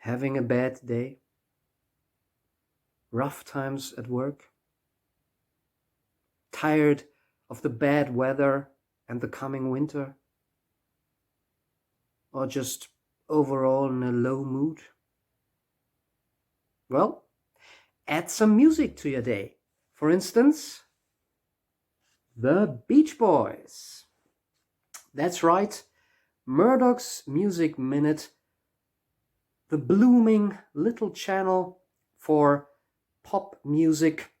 Having a bad day? Rough times at work? Tired of the bad weather and the coming winter? Or just overall in a low mood? Well, add some music to your day. For instance, the Beach Boys. That's right, Murdock's Music Minute, the blooming little channel for pop music,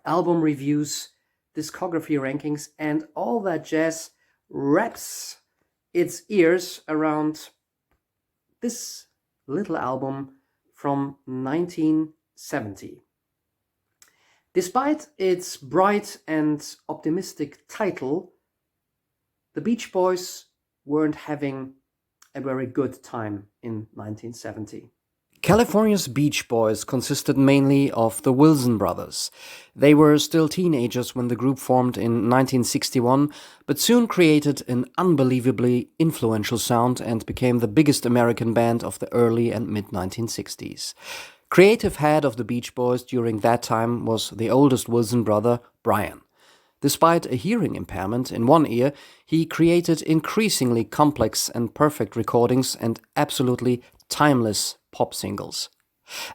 album reviews, discography rankings, and all that jazz wraps its ears around this little album from 1970. Despite its bright and optimistic title, the Beach Boys weren't having a very good time in 1970. California's Beach Boys consisted mainly of the Wilson brothers. They were still teenagers when the group formed in 1961, but soon created an unbelievably influential sound and became the biggest American band of the early and mid-1960s. Creative head of the Beach Boys during that time was the oldest Wilson brother, Brian. Despite a hearing impairment in one ear, he created increasingly complex and perfect recordings and absolutely timeless pop singles.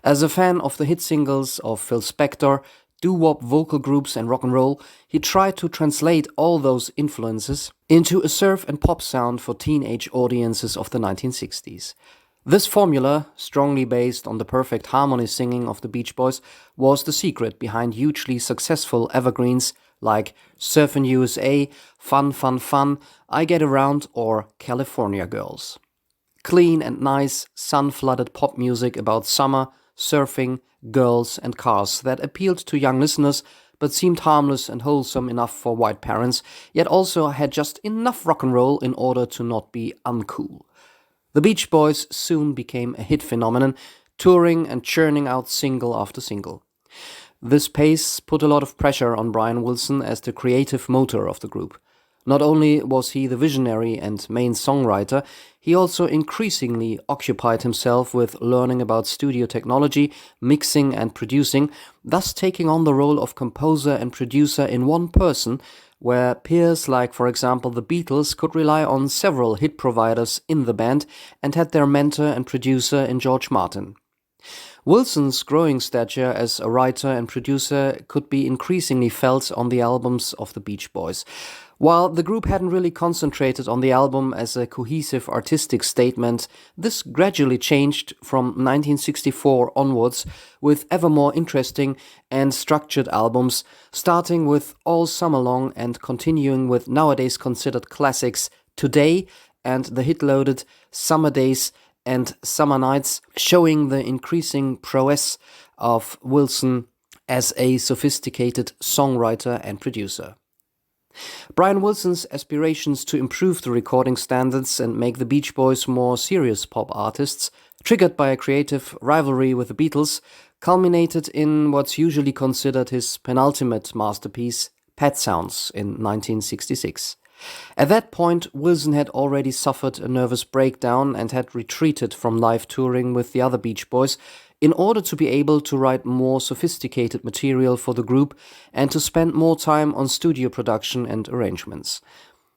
As a fan of the hit singles of Phil Spector, doo-wop vocal groups and rock and roll, he tried to translate all those influences into a surf and pop sound for teenage audiences of the 1960s. This formula, strongly based on the perfect harmony singing of the Beach Boys, was the secret behind hugely successful evergreens like Surfin' USA, Fun Fun Fun, I Get Around, or California Girls. Clean and nice, sun-flooded pop music about summer, surfing, girls, and cars that appealed to young listeners but seemed harmless and wholesome enough for white parents, yet also had just enough rock and roll in order to not be uncool. The Beach Boys soon became a hit phenomenon, touring and churning out single after single. This pace put a lot of pressure on Brian Wilson as the creative motor of the group. Not only was he the visionary and main songwriter, he also increasingly occupied himself with learning about studio technology, mixing and producing, thus taking on the role of composer and producer in one person, where peers like, for example, the Beatles could rely on several hit providers in the band and had their mentor and producer in George Martin. Wilson's growing stature as a writer and producer could be increasingly felt on the albums of the Beach Boys. While the group hadn't really concentrated on the album as a cohesive artistic statement, this gradually changed from 1964 onwards with ever more interesting and structured albums, starting with All Summer Long and continuing with nowadays considered classics Today and the hit-loaded Summer Days and Summer Nights, showing the increasing prowess of Wilson as a sophisticated songwriter and producer. Brian Wilson's aspirations to improve the recording standards and make the Beach Boys more serious pop artists, triggered by a creative rivalry with the Beatles, culminated in what's usually considered his penultimate masterpiece, Pet Sounds, in 1966. At that point, Wilson had already suffered a nervous breakdown and had retreated from live touring with the other Beach Boys in order to be able to write more sophisticated material for the group and to spend more time on studio production and arrangements.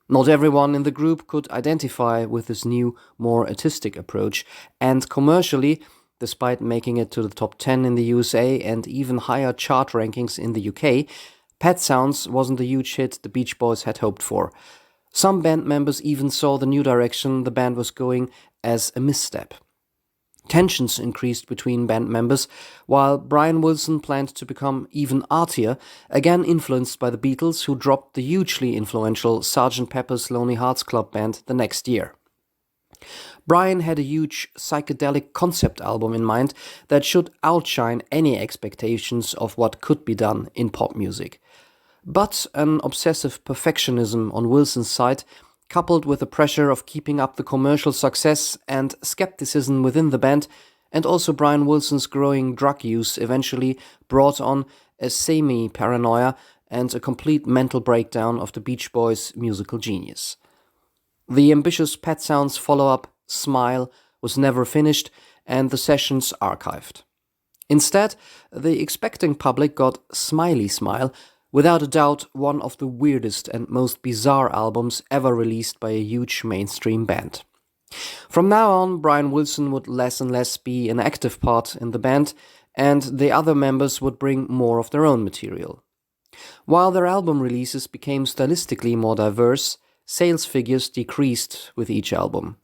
Not everyone in the group could identify with this new, more artistic approach, and commercially, despite making it to the top 10 in the USA and even higher chart rankings in the UK, Pet Sounds wasn't the huge hit the Beach Boys had hoped for. Some band members even saw the new direction the band was going as a misstep. Tensions increased between band members, while Brian Wilson planned to become even artier, again influenced by the Beatles, who dropped the hugely influential Sgt. Pepper's Lonely Hearts Club Band the next year. Brian had a huge psychedelic concept album in mind that should outshine any expectations of what could be done in pop music. But an obsessive perfectionism on Wilson's side, coupled with the pressure of keeping up the commercial success and skepticism within the band, and also Brian Wilson's growing drug use, eventually brought on a semi-paranoia and a complete mental breakdown of the Beach Boys' musical genius. The ambitious Pet Sounds follow-up, Smile, was never finished and the sessions archived. Instead, the expecting public got Smiley Smile, without a doubt one of the weirdest and most bizarre albums ever released by a huge mainstream band. From now on, Brian Wilson would less and less be an active part in the band, and the other members would bring more of their own material. While their album releases became stylistically more diverse, sales figures decreased with each album.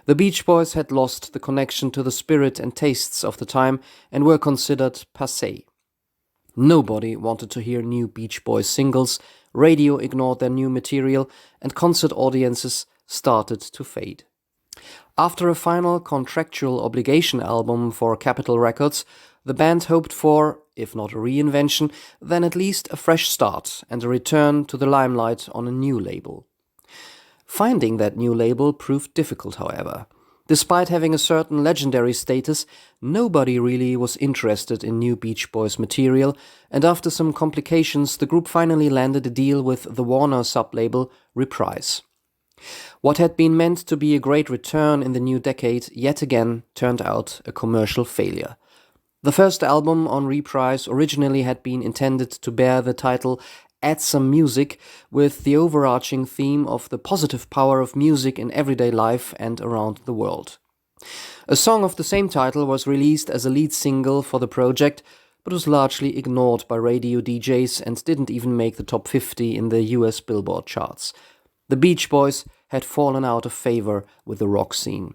The Beach Boys had lost the connection to the spirit and tastes of the time and were considered passé. Nobody wanted to hear new Beach Boys singles, radio ignored their new material, and concert audiences started to fade. After a final contractual obligation album for Capitol Records, the band hoped for, if not a reinvention, then at least a fresh start and a return to the limelight on a new label. Finding that new label proved difficult, however. Despite having a certain legendary status, nobody really was interested in new Beach Boys material, and after some complications, the group finally landed a deal with the Warner sub-label Reprise. What had been meant to be a great return in the new decade yet again turned out a commercial failure. The first album on Reprise originally had been intended to bear the title Add Some Music, with the overarching theme of the positive power of music in everyday life and around the world. A song of the same title was released as a lead single for the project, but was largely ignored by radio DJs and didn't even make the top 50 in the US Billboard charts. The Beach Boys had fallen out of favor with the rock scene.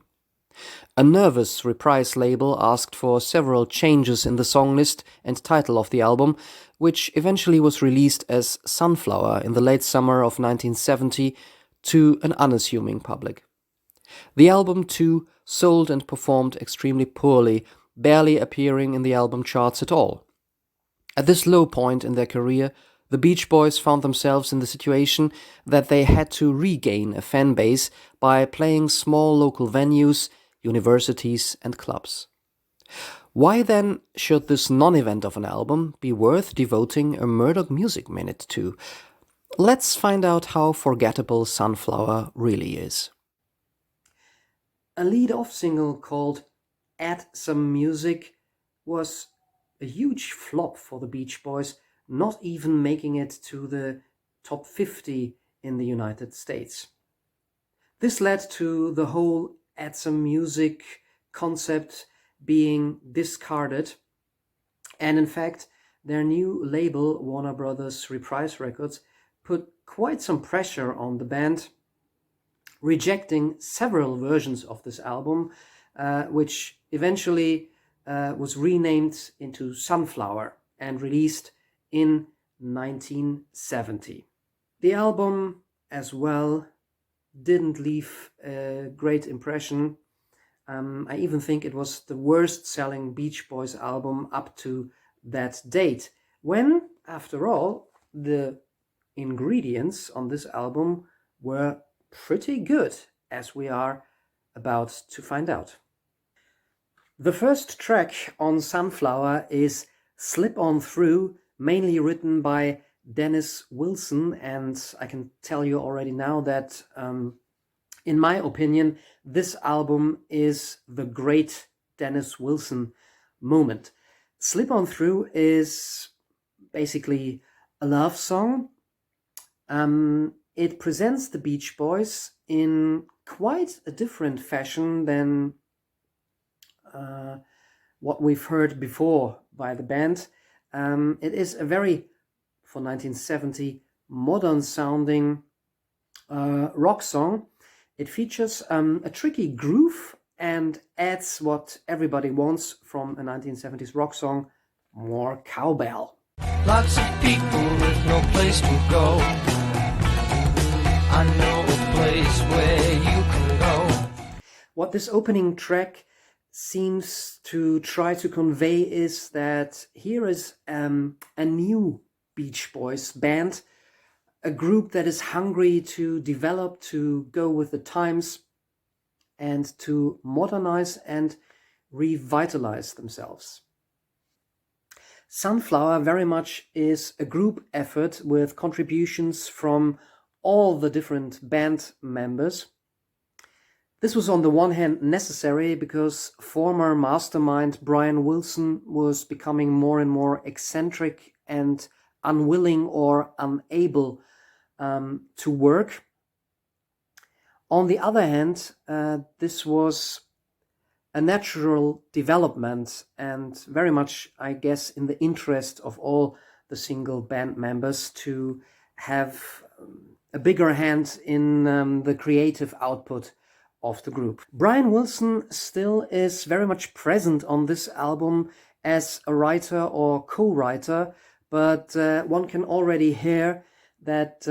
A nervous Reprise label asked for several changes in the song list and title of the album, which eventually was released as Sunflower in the late summer of 1970 to an unassuming public. The album, too, sold and performed extremely poorly, barely appearing in the album charts at all. At this low point in their career, the Beach Boys found themselves in the situation that they had to regain a fan base by playing small local venues, universities, and clubs. Why then should this non-event of an album be worth devoting a Murdock Music Minute to? Let's find out how forgettable Sunflower really is. A lead-off single called Add Some Music was a huge flop for the Beach Boys, not even making it to the top 50 in the United States. This led to the whole Add Some Music concept being discarded, and in fact their new label, Warner Brothers Reprise Records, put quite some pressure on the band, rejecting several versions of this album, which eventually was renamed into Sunflower and released in 1970. The album as well didn't leave a great impression. I even think it was the worst selling Beach Boys album up to that date, when, after all, the ingredients on this album were pretty good, as we are about to find out. The first track on Sunflower is Slip On Through, mainly written by Dennis Wilson, and I can tell you already now that in my opinion, this album is the great Dennis Wilson moment. Slip On Through is basically a love song. It presents the Beach Boys in quite a different fashion than what we've heard before by the band. It is a very, for 1970, modern sounding rock song. It features a tricky groove and adds what everybody wants from a 1970s rock song, more cowbell. Lots of people with no place to go. I know a place where you can go. What this opening track seems to try to convey is that here is a new Beach Boys band, a group that is hungry to develop, to go with the times, and to modernize and revitalize themselves. Sunflower very much is a group effort with contributions from all the different band members. This was on the one hand necessary because former mastermind Brian Wilson was becoming more and more eccentric and unwilling or unable to work. On the other hand, this was a natural development and very much, I guess, in the interest of all the single band members to have a bigger hand in the creative output of the group. Brian Wilson still is very much present on this album as a writer or co-writer, but one can already hear that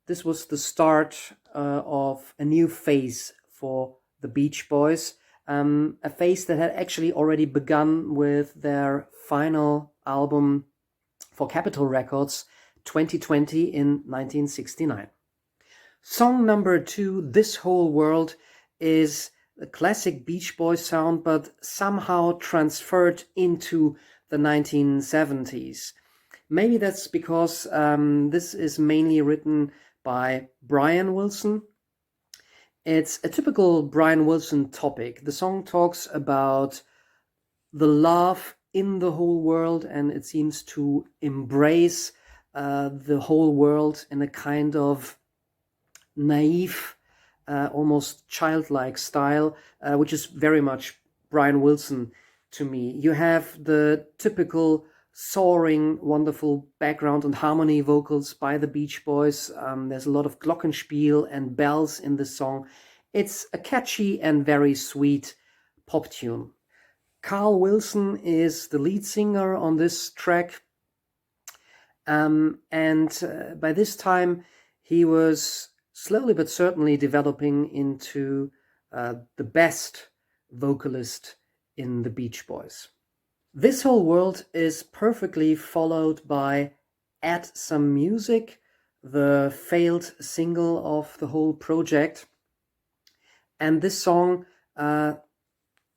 this was the start of a new phase for the Beach Boys, a phase that had actually already begun with their final album for Capitol Records, 2020 in 1969. Song number 2, This Whole World, is a classic Beach Boys sound, but somehow transferred into the 1970s. Maybe that's because this is mainly written by Brian Wilson. It's a typical Brian Wilson topic. The song talks about the love in the whole world, and it seems to embrace the whole world in a kind of naive, almost childlike style, which is very much Brian Wilson to me. You have the typical soaring, wonderful background and harmony vocals by the Beach Boys. There's a lot of glockenspiel and bells in the song. It's a catchy and very sweet pop tune. Carl Wilson is the lead singer on this track. And by this time, he was slowly but certainly developing into the best vocalist in the Beach Boys. This Whole World is perfectly followed by Add Some Music, the failed single of the whole project. And this song,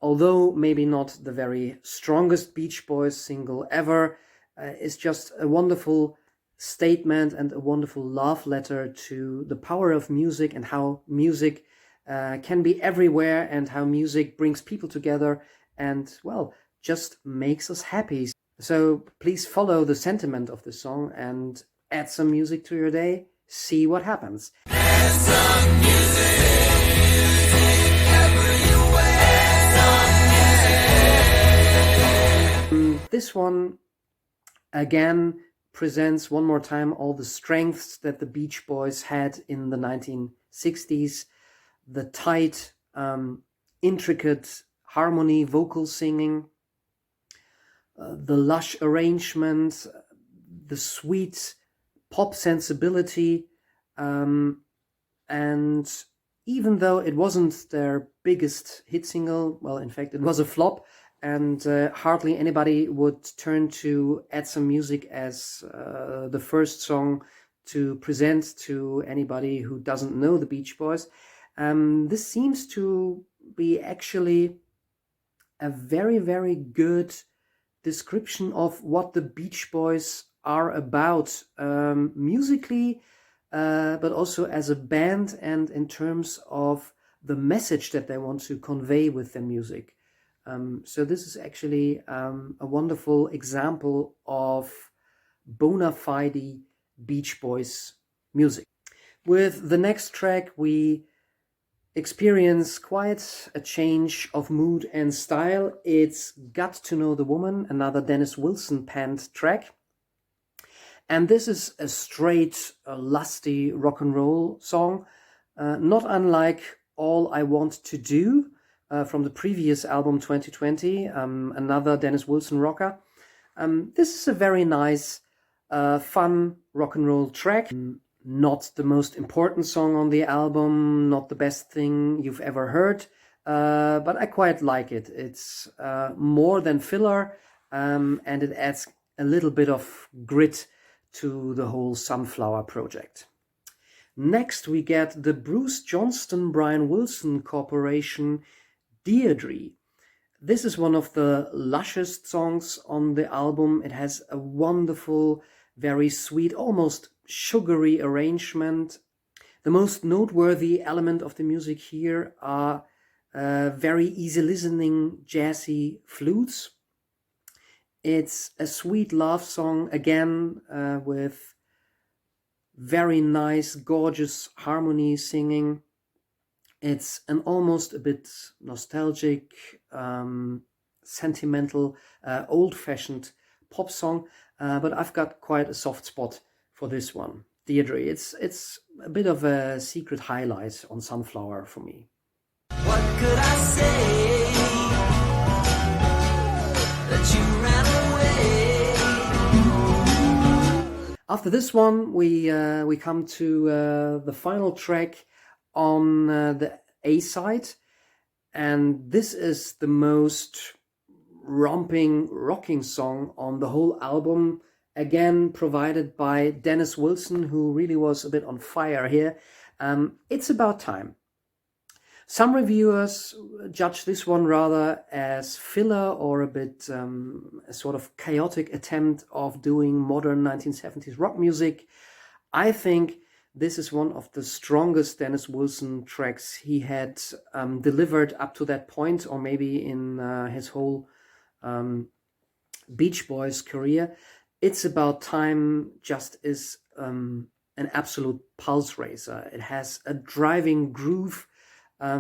although maybe not the very strongest Beach Boys single ever, is just a wonderful statement and a wonderful love letter to the power of music and how music can be everywhere and how music brings people together and, well, just makes us happy. So please follow the sentiment of the song and add some music to your day. See what happens. Add some music everywhere. This one again presents one more time all the strengths that the Beach Boys had in the 1960s. The tight, intricate harmony, vocal singing, the lush arrangement, the sweet pop sensibility, and even though it wasn't their biggest hit single, well, in fact, it was a flop, and hardly anybody would turn to Add Some Music as the first song to present to anybody who doesn't know the Beach Boys. This seems to be actually a very, very good description of what the Beach Boys are about musically, but also as a band and in terms of the message that they want to convey with their music. So this is actually a wonderful example of bona fide Beach Boys music. With the next track, we experience quite a change of mood and style. It's Got to Know the Woman, another Dennis Wilson penned track. And this is a straight, lusty rock and roll song, not unlike All I Want to Do from the previous album 2020, another Dennis Wilson rocker. This is a very nice, fun rock and roll track. Not the most important song on the album, not the best thing you've ever heard, but I quite like it. It's more than filler, and it adds a little bit of grit to the whole Sunflower project. Next, we get the Bruce Johnston Brian Wilson Corporation, Deidre. This is one of the lushest songs on the album. It has a wonderful, very sweet, almost sugary arrangement. The most noteworthy element of the music here are very easy listening jazzy flutes. It's a sweet love song, again, with very nice, gorgeous harmony singing. It's an almost a bit nostalgic, sentimental, old-fashioned pop song, but I've got quite a soft spot for this one. Deidre, it's a bit of a secret highlight on Sunflower for me. What could I say that you ran away? After this one, we come to the final track on the A side, and this is the most romping, rocking song on the whole album. Again, provided by Dennis Wilson, who really was a bit on fire here. It's About Time. Some reviewers judge this one rather as filler or a bit a sort of chaotic attempt of doing modern 1970s rock music. I think this is one of the strongest Dennis Wilson tracks he had delivered up to that point, or maybe in his whole Beach Boys career. It's About Time just is an absolute pulse raiser. It has a driving groove, a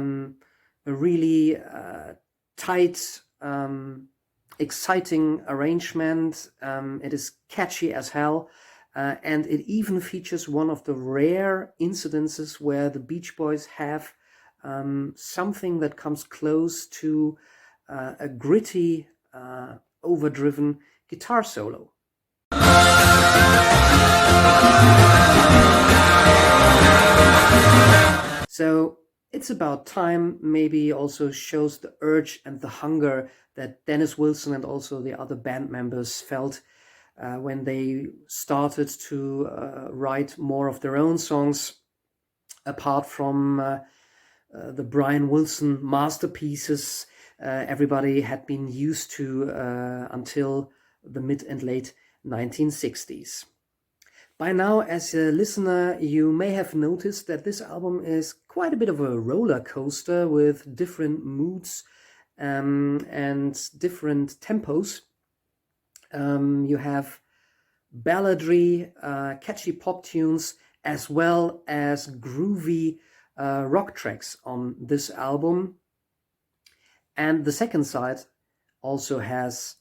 really tight, exciting arrangement. It is catchy as hell, and it even features one of the rare incidences where the Beach Boys have something that comes close to a gritty, overdriven guitar solo. So It's About Time maybe also shows the urge and the hunger that Dennis Wilson and also the other band members felt when they started to write more of their own songs, apart from the Brian Wilson masterpieces everybody had been used to until the mid and late 1960s. By now, as a listener, you may have noticed that this album is quite a bit of a roller coaster with different moods and different tempos. You have balladry, catchy pop tunes, as well as groovy rock tracks on this album. And the second side also has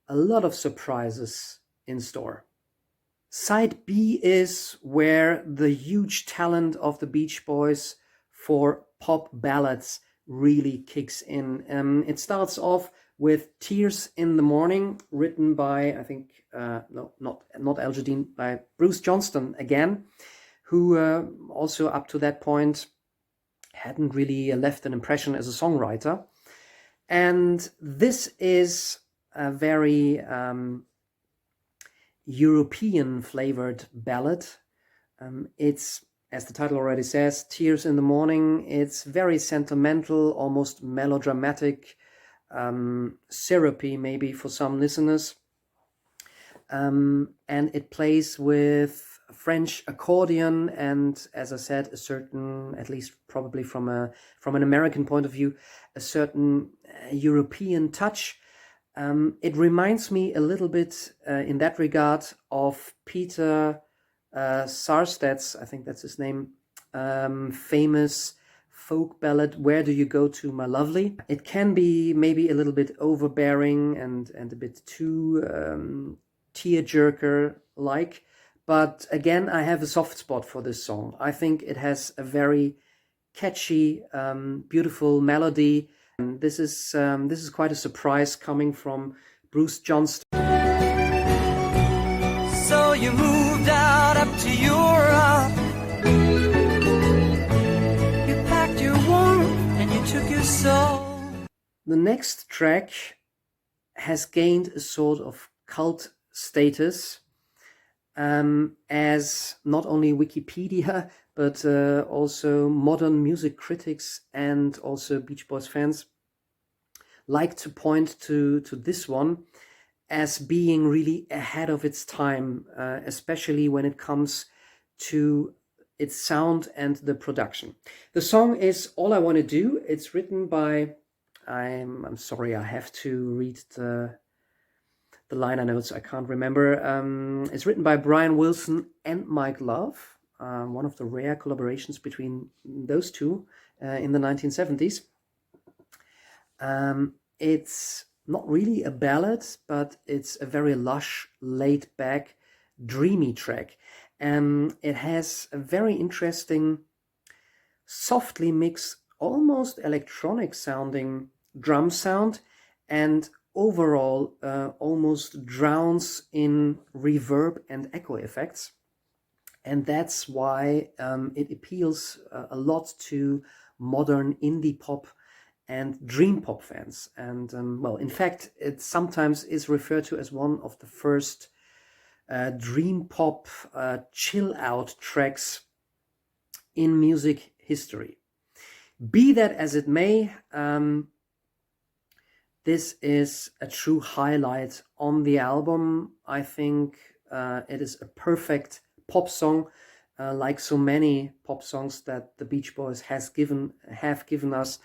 a lot of surprises in store. Side B is where the huge talent of the Beach Boys for pop ballads really kicks in. It starts off with Tears in the Morning, written by, I think, not Al Jardine, by Bruce Johnston again, who also up to that point hadn't really left an impression as a songwriter. And this is a very European flavored ballad. It's, as the title already says, Tears in the Morning. It's very sentimental, almost melodramatic, syrupy maybe for some listeners. And it plays with French accordion and, as I said, a certain, at least probably from an American point of view, a certain European touch. It reminds me a little bit in that regard of Peter Sarstedt's, I think that's his name, famous folk ballad, Where Do You Go To, My Lovely? It can be maybe a little bit overbearing and a bit too tearjerker-like, but again, I have a soft spot for this song. I think it has a very catchy, beautiful melody. And this is quite a surprise coming from Bruce Johnston. So you moved out up to Europe. You packed your warmth and you took your soul. The next track has gained a sort of cult status, as not only Wikipedia, but also modern music critics and also Beach Boys fans like to point to this one as being really ahead of its time, especially when it comes to its sound and the production. The song is All I Want to Do. It's written by, I'm sorry, I have to read the liner notes, I can't remember. It's written by Brian Wilson and Mike Love, one of the rare collaborations between those two in the 1970s. It's not really a ballad, but it's a very lush, laid-back, dreamy track. It has a very interesting, softly mixed, almost electronic sounding drum sound, and overall almost drowns in reverb and echo effects. And that's why it appeals a lot to modern indie pop and dream pop fans. And well, in fact, it sometimes is referred to as one of the first dream pop chill out tracks in music history. Be that as it may, this is a true highlight on the album. I think it is a perfect pop song, like so many pop songs that the Beach Boys have given us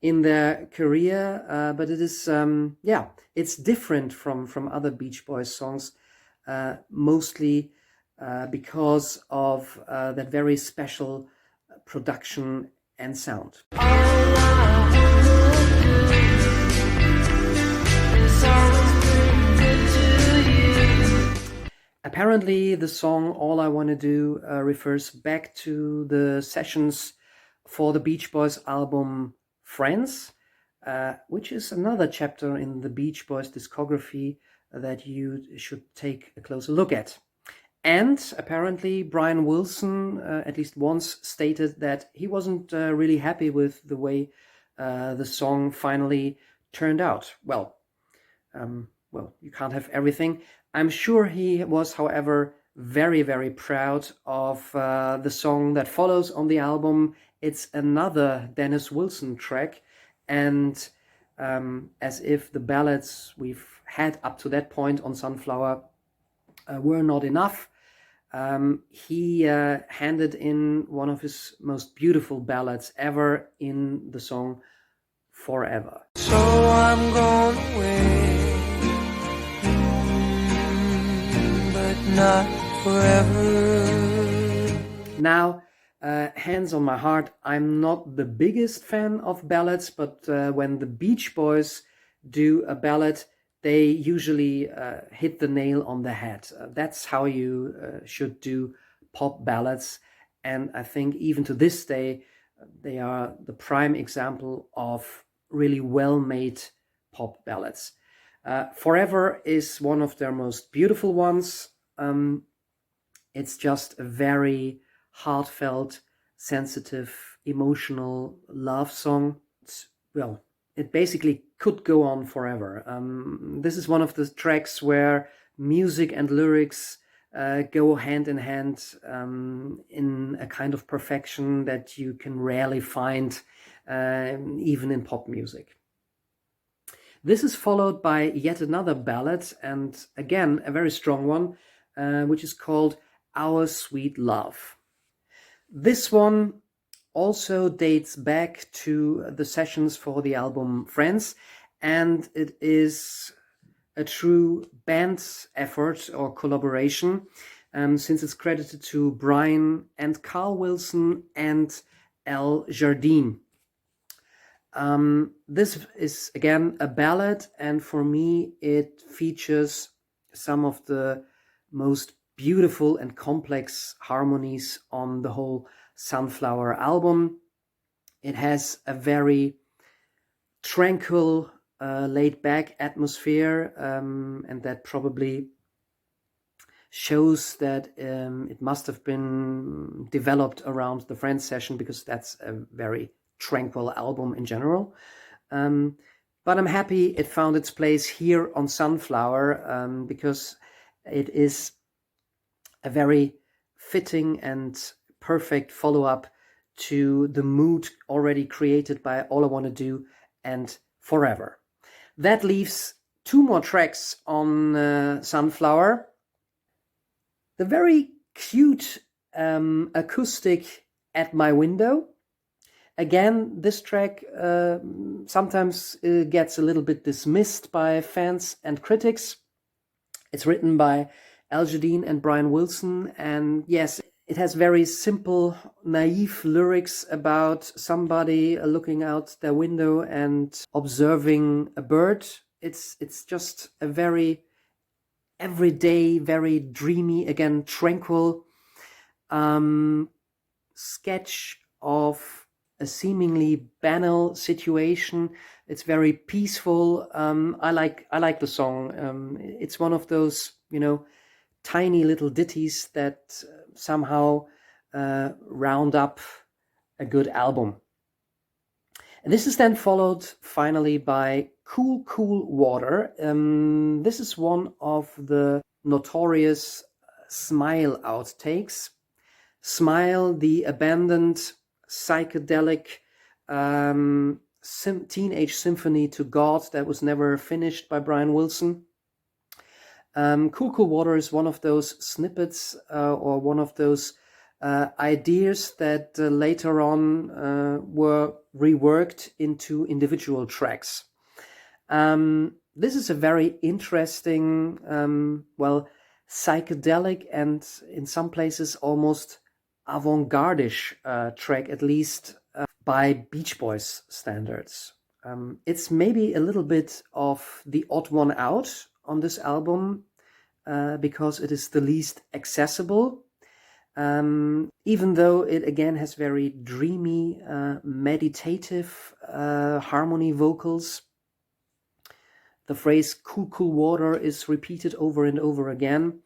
in their career. But it is, it's different from other Beach Boys songs, mostly because of that very special production and sound. Apparently, the song All I Want to Do refers back to the sessions for the Beach Boys album Friends, which is another chapter in the Beach Boys discography that you should take a closer look at. And apparently Brian Wilson at least once stated that he wasn't really happy with the way the song finally turned out. Well, you can't have everything. I'm sure he was, however, very, very proud of the song that follows on the album. It's another Dennis Wilson track, and as if the ballads we've had up to that point on Sunflower were not enough, he handed in one of his most beautiful ballads ever in the song Forever. So I'm going away, but not forever. Now, hands on my heart, I'm not the biggest fan of ballads, but when the Beach Boys do a ballad, they usually hit the nail on the head. That's how you should do pop ballads. And I think even to this day, they are the prime example of really well-made pop ballads. Forever is one of their most beautiful ones. It's just a very heartfelt, sensitive, emotional love song. It basically could go on forever. This is one of the tracks where music and lyrics go hand in hand in a kind of perfection that you can rarely find even in pop music. This is followed by yet another ballad, and again a very strong one, which is called Our Sweet Love. This one also dates back to the sessions for the album Friends, and it is a true band effort or collaboration, since it's credited to Brian and Carl Wilson and Al Jardine. This is again a ballad, and for me it features some of the most beautiful and complex harmonies on the whole Sunflower album. It has a very tranquil, laid-back atmosphere, and that probably shows that it must have been developed around the Friends session, because that's a very tranquil album in general. But I'm happy it found its place here on Sunflower, because it is a very fitting and perfect follow-up to the mood already created by All I Want to Do and Forever. That leaves two more tracks on Sunflower. The very cute acoustic At My Window. Again, this track sometimes gets a little bit dismissed by fans and critics. It's written by Al Jardine and Brian Wilson, and yes, it has very simple, naive lyrics about somebody looking out their window and observing a bird. It's just a very everyday, very dreamy, again, tranquil sketch of a seemingly banal situation. It's very peaceful. I like the song. It's one of those, tiny little ditties that somehow round up a good album. And this is then followed finally by Cool, Cool Water. This is one of the notorious Smile outtakes. Smile, the abandoned psychedelic teenage symphony to God that was never finished by Brian Wilson. Cool, Cool Water is one of those snippets or one of those ideas that later on were reworked into individual tracks. This is a very interesting, psychedelic and in some places almost avant-garde-ish track, at least by Beach Boys standards. It's maybe a little bit of the odd one out on this album because it is the least accessible. Even though it again has very dreamy, meditative harmony vocals. The phrase cool, cool water is repeated over and over again.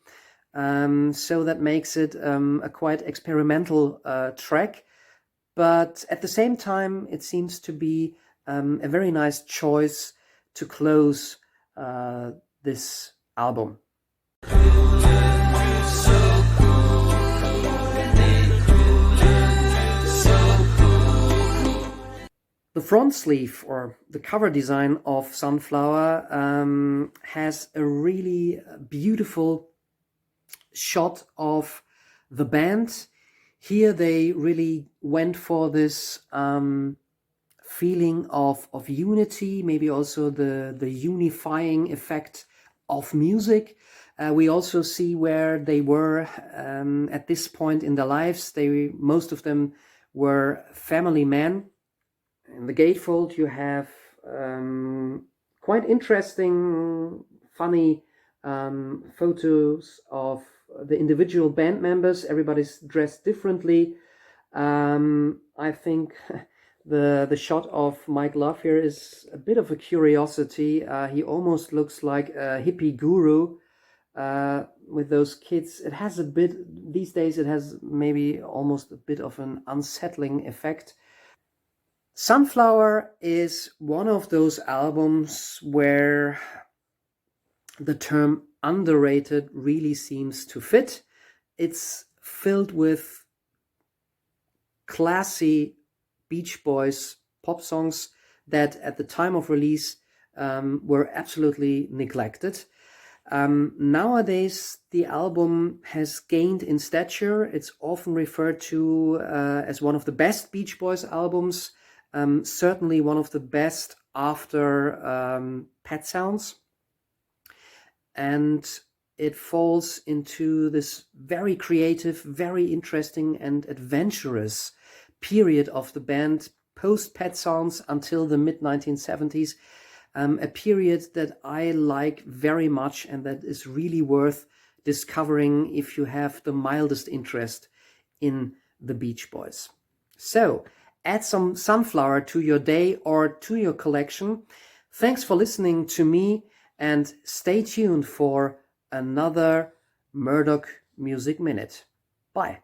So that makes it a quite experimental track. But at the same time, it seems to be a very nice choice to close this album. The front sleeve or the cover design of Sunflower has a really beautiful shot of the band. Here they really went for this feeling of unity, maybe also the unifying effect of music. We also see where they were at this point in their lives. Most of them were family men. In the gatefold, you have quite interesting, funny photos of the individual band members. Everybody's dressed differently. I think the shot of Mike Love here is a bit of a curiosity. He almost looks like a hippie guru with those kids. It has a bit, these days it has maybe almost a bit of an unsettling effect. Sunflower is one of those albums where the term underrated really seems to fit. It's filled with classy Beach Boys pop songs that at the time of release were absolutely neglected. Nowadays, the album has gained in stature. It's often referred to as one of the best Beach Boys albums. Certainly one of the best after Pet Sounds. And it falls into this very creative, very interesting and adventurous period of the band, post Pet Sounds until the mid-1970s. A period that I like very much and that is really worth discovering if you have the mildest interest in the Beach Boys. So, add some Sunflower to your day or to your collection. Thanks for listening to me and stay tuned for another Murdock Music Minute. Bye.